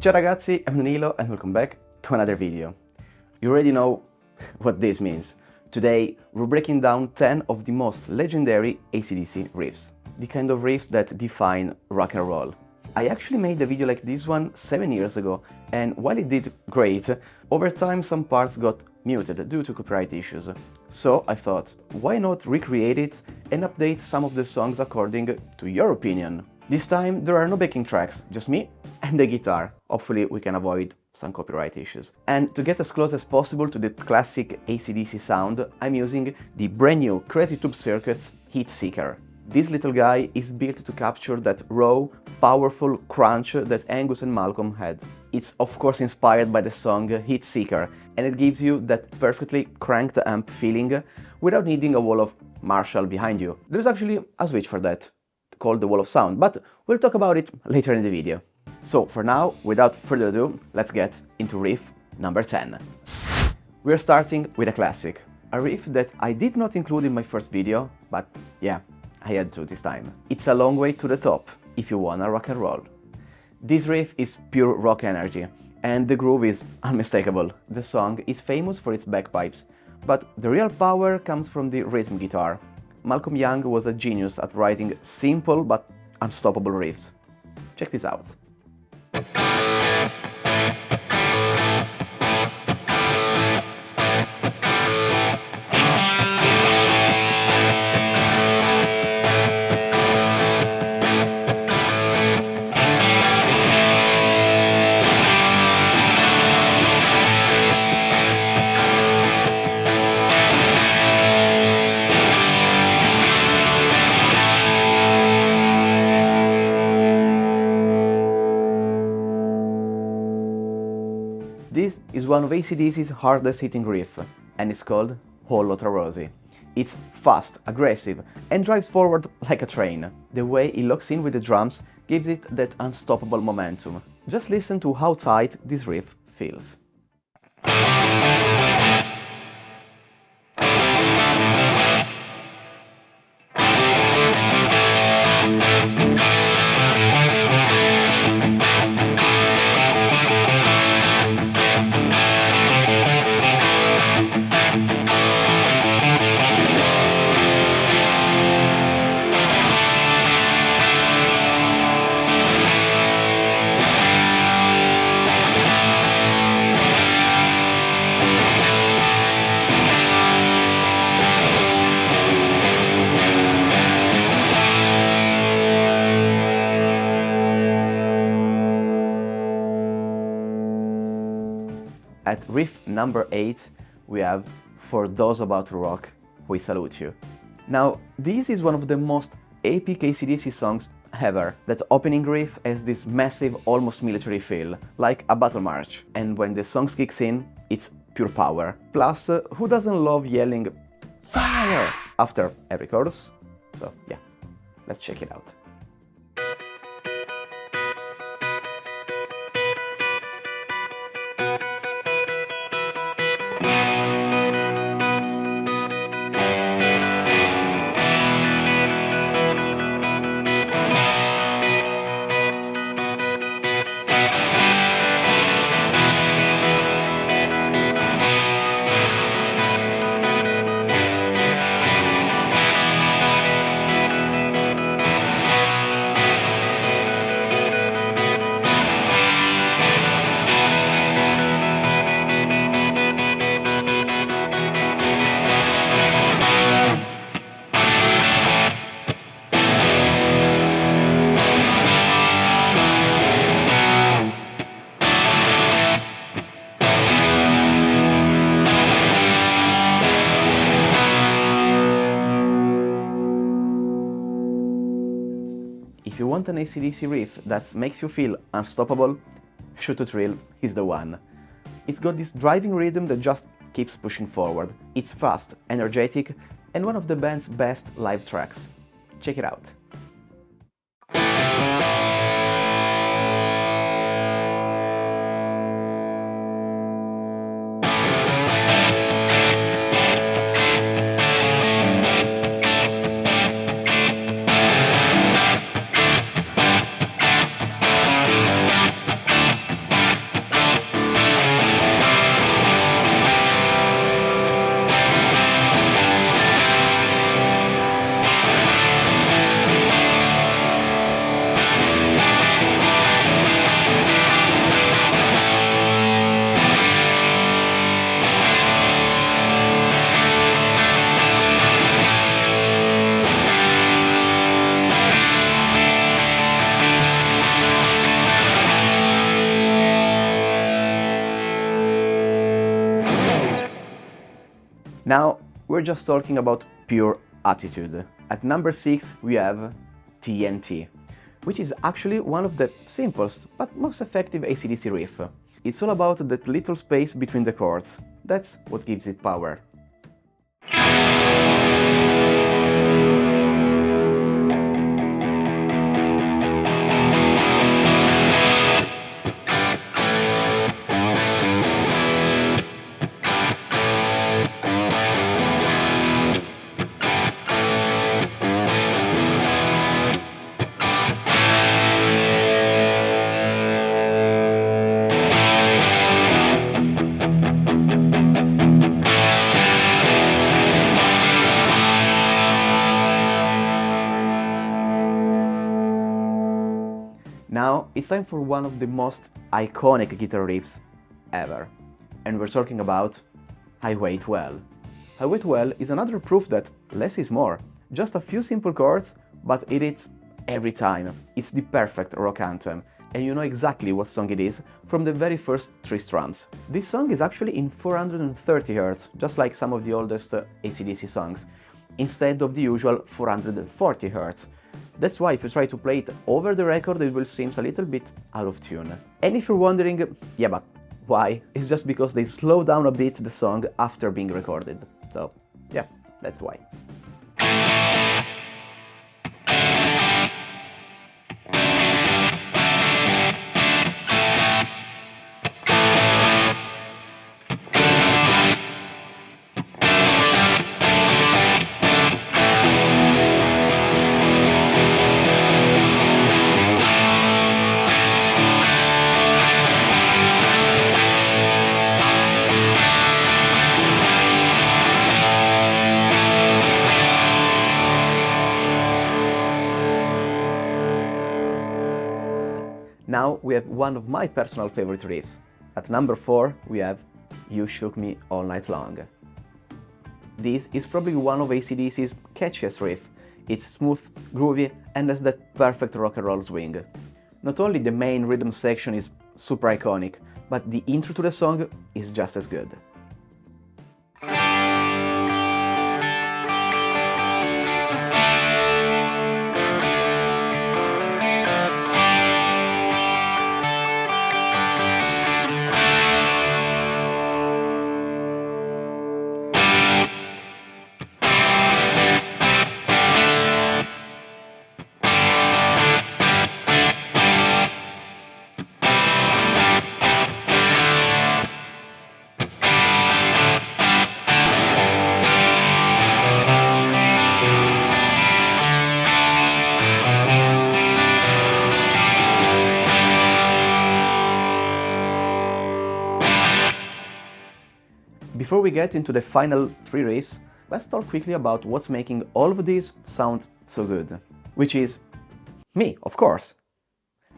Ciao ragazzi, I'm Danilo and welcome back to another video. You already know what this means. Today we're breaking down 10 of the most legendary acdc riffs, the kind of riffs that define rock and roll. I actually made a video like this one 7 years ago, and while it did great, over time some parts got muted due to copyright issues. So I thought, why not recreate it and update some of the songs according to your opinion? This time there are no backing tracks, just me and the guitar. Hopefully we can avoid some copyright issues. And to get as close as possible to the classic acdc sound, I'm using the brand new Crazy Tube Circuit's Heatseeker. This little guy is built to capture that raw, powerful crunch that Angus and Malcolm had. It's of course inspired by the song Heatseeker, and it gives you that perfectly cranked amp feeling without needing a wall of Marshall behind you. There's actually a switch for that, called the wall of sound, but we'll talk about it later in the video. So for now, without further ado, let's get into riff number 10. We're starting with a classic, a riff that I did not include in my first video, but yeah, I had to this time. It's a long way to the top, if you wanna rock and roll. This riff is pure rock energy, and the groove is unmistakable. The song is famous for its bagpipes, but the real power comes from the rhythm guitar. Malcolm Young was a genius at writing simple but unstoppable riffs. Check this out. This is one of acdc's hardest hitting riff, and it's called Hollow Rosie. It's fast, aggressive, and drives forward like a train. The way it locks in with the drums gives it that unstoppable momentum. Just listen to how tight this riff feels. At riff number 8, we have For Those About to Rock, We Salute You. Now, this is one of the most epic acdc songs ever. That opening riff has this massive, almost military feel, like a battle march. And when the song kicks in, it's pure power. Plus, who doesn't love yelling FIRE after every chorus? So yeah, let's check it out. If you want an acdc riff that makes you feel unstoppable, Shoot to Thrill is the one. It's got this driving rhythm that just keeps pushing forward. It's fast, energetic, and one of the band's best live tracks. Check it out. Now, we're just talking about pure attitude. At number 6 we have TNT, which is actually one of the simplest but most effective AC/DC riff. It's all about that little space between the chords. That's what gives it power. Now it's time for one of the most iconic guitar riffs ever, and we're talking about Highway 12. Highway 12 is another proof that less is more. Just a few simple chords, but it hits every time. It's the perfect rock anthem, and you know exactly what song it is from the very first 3 strums. This song is actually in 430 Hz, just like some of the oldest AC/DC songs, instead of the usual 440 Hz. That's why if you try to play it over the record, it will seem a little bit out of tune. And if you're wondering, yeah, but why? It's just because they slow down a bit the song after being recorded. So, yeah, that's why. Now we have one of my personal favorite riffs. At number 4 we have You Shook Me All Night Long. This is probably one of AC/DC's catchiest riff. It's smooth, groovy, and has that perfect rock and roll swing. Not only the main rhythm section is super iconic, but the intro to the song is just as good. Before we get into the final 3 riffs, let's talk quickly about what's making all of these sound so good. Which is me, of course.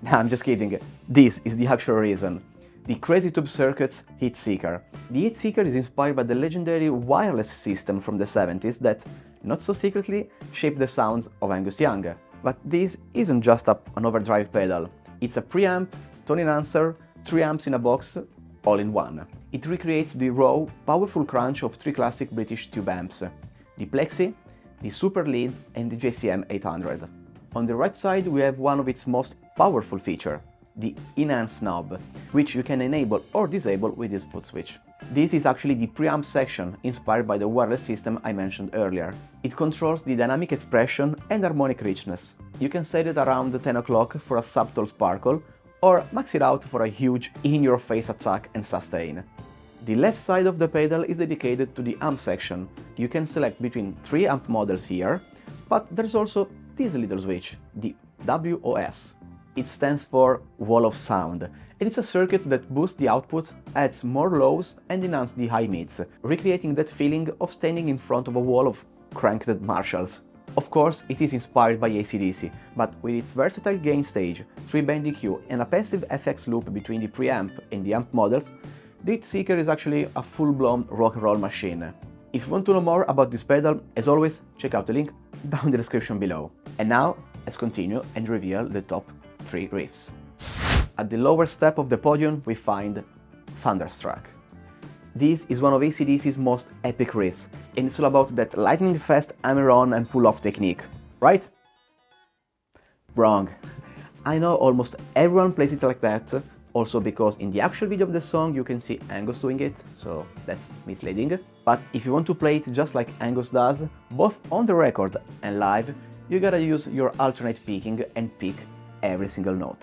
Nah, I'm just kidding. This is the actual reason. The Crazy Tube Circuit's Heatseeker. The Heatseeker is inspired by the legendary wireless system from the 70s that, not so secretly, shaped the sounds of Angus Young. But this isn't just an overdrive pedal. It's a preamp, tone enhancer, 3 amps in a box, all in one. It recreates the raw, powerful crunch of 3 classic British tube amps, the Plexi, the Super Lead and the JCM 800. On the right side we have one of its most powerful features, the Enhance knob, which you can enable or disable with this foot switch. This is actually the preamp section inspired by the wireless system I mentioned earlier. It controls the dynamic expression and harmonic richness. You can set it around 10 o'clock for a subtle sparkle, or max it out for a huge in-your-face attack and sustain. The left side of the pedal is dedicated to the amp section. You can select between 3 amp models here, but there's also this little switch, the WOS. It stands for Wall of Sound, and it's a circuit that boosts the output, adds more lows and enhances the high mids, recreating that feeling of standing in front of a wall of cranked Marshalls. Of course, it is inspired by AC/DC, but with its versatile gain stage, 3-band EQ and a passive FX loop between the preamp and the amp models, the Heatseeker is actually a full-blown rock and roll machine. If you want to know more about this pedal, as always, check out the link down in the description below. And now, let's continue and reveal the top 3 riffs. At the lower step of the podium we find Thunderstruck. This is one of acdc's most epic riffs, and it's all about that lightning fast hammer-on and pull-off technique, right? Wrong. I know almost everyone plays it like that, also because in the actual video of the song you can see Angus doing it, so that's misleading. But if you want to play it just like Angus does, both on the record and live, you gotta use your alternate picking and pick every single note.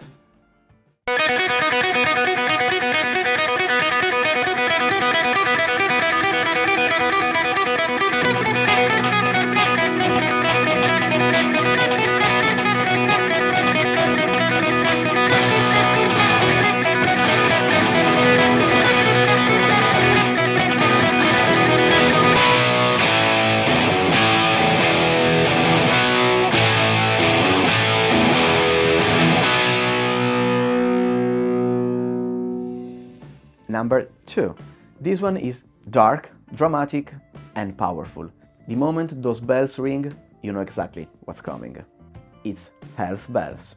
Number 2. This one is dark, dramatic and powerful. The moment those bells ring, you know exactly what's coming. It's Hell's Bells.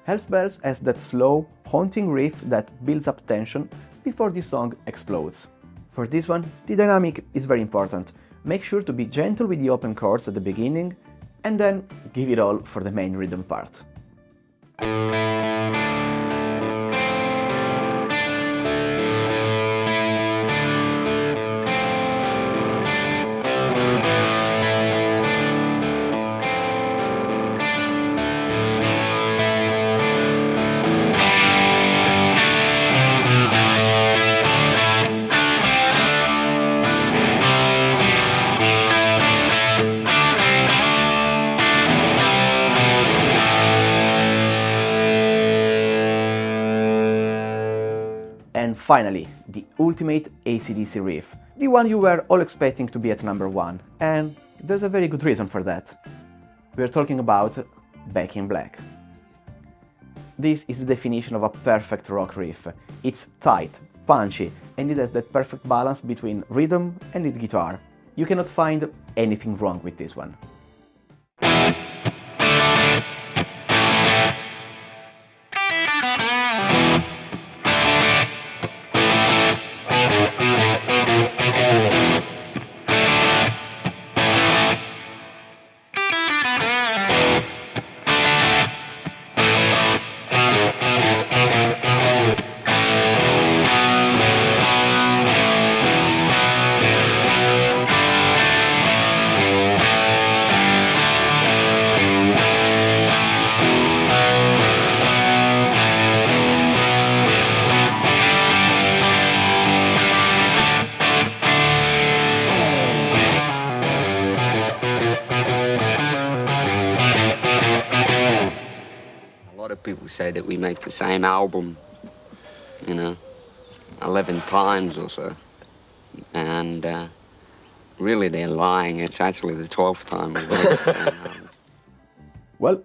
Hell's Bells has that slow, haunting riff that builds up tension before the song explodes. For this one, the dynamic is very important. Make sure to be gentle with the open chords at the beginning and then give it all for the main rhythm part. And finally, the ultimate acdc riff, the one you were all expecting to be at number 1, and there's a very good reason for that. We're talking about Back in Black. This is the definition of a perfect rock riff. It's tight, punchy, and it has that perfect balance between rhythm and lead guitar. You cannot find anything wrong with this one. People say that we make the same album, 11 times or so. And really they're lying. It's actually the 12th time we've made the same album. Well,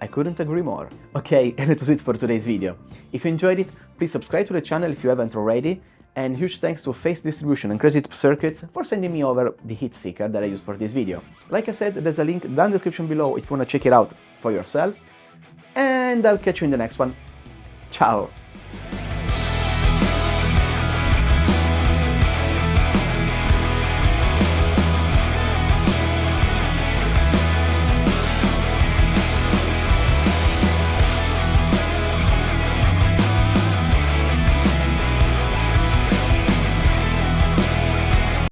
I couldn't agree more. Okay, and that was it for today's video. If you enjoyed it, please subscribe to the channel if you haven't already, and huge thanks to Face Distribution and Crazy Tip Circuits for sending me over the Heatseeker that I used for this video. Like I said, there's a link down in the description below if you want to check it out for yourself. And I'll catch you in the next one. Ciao!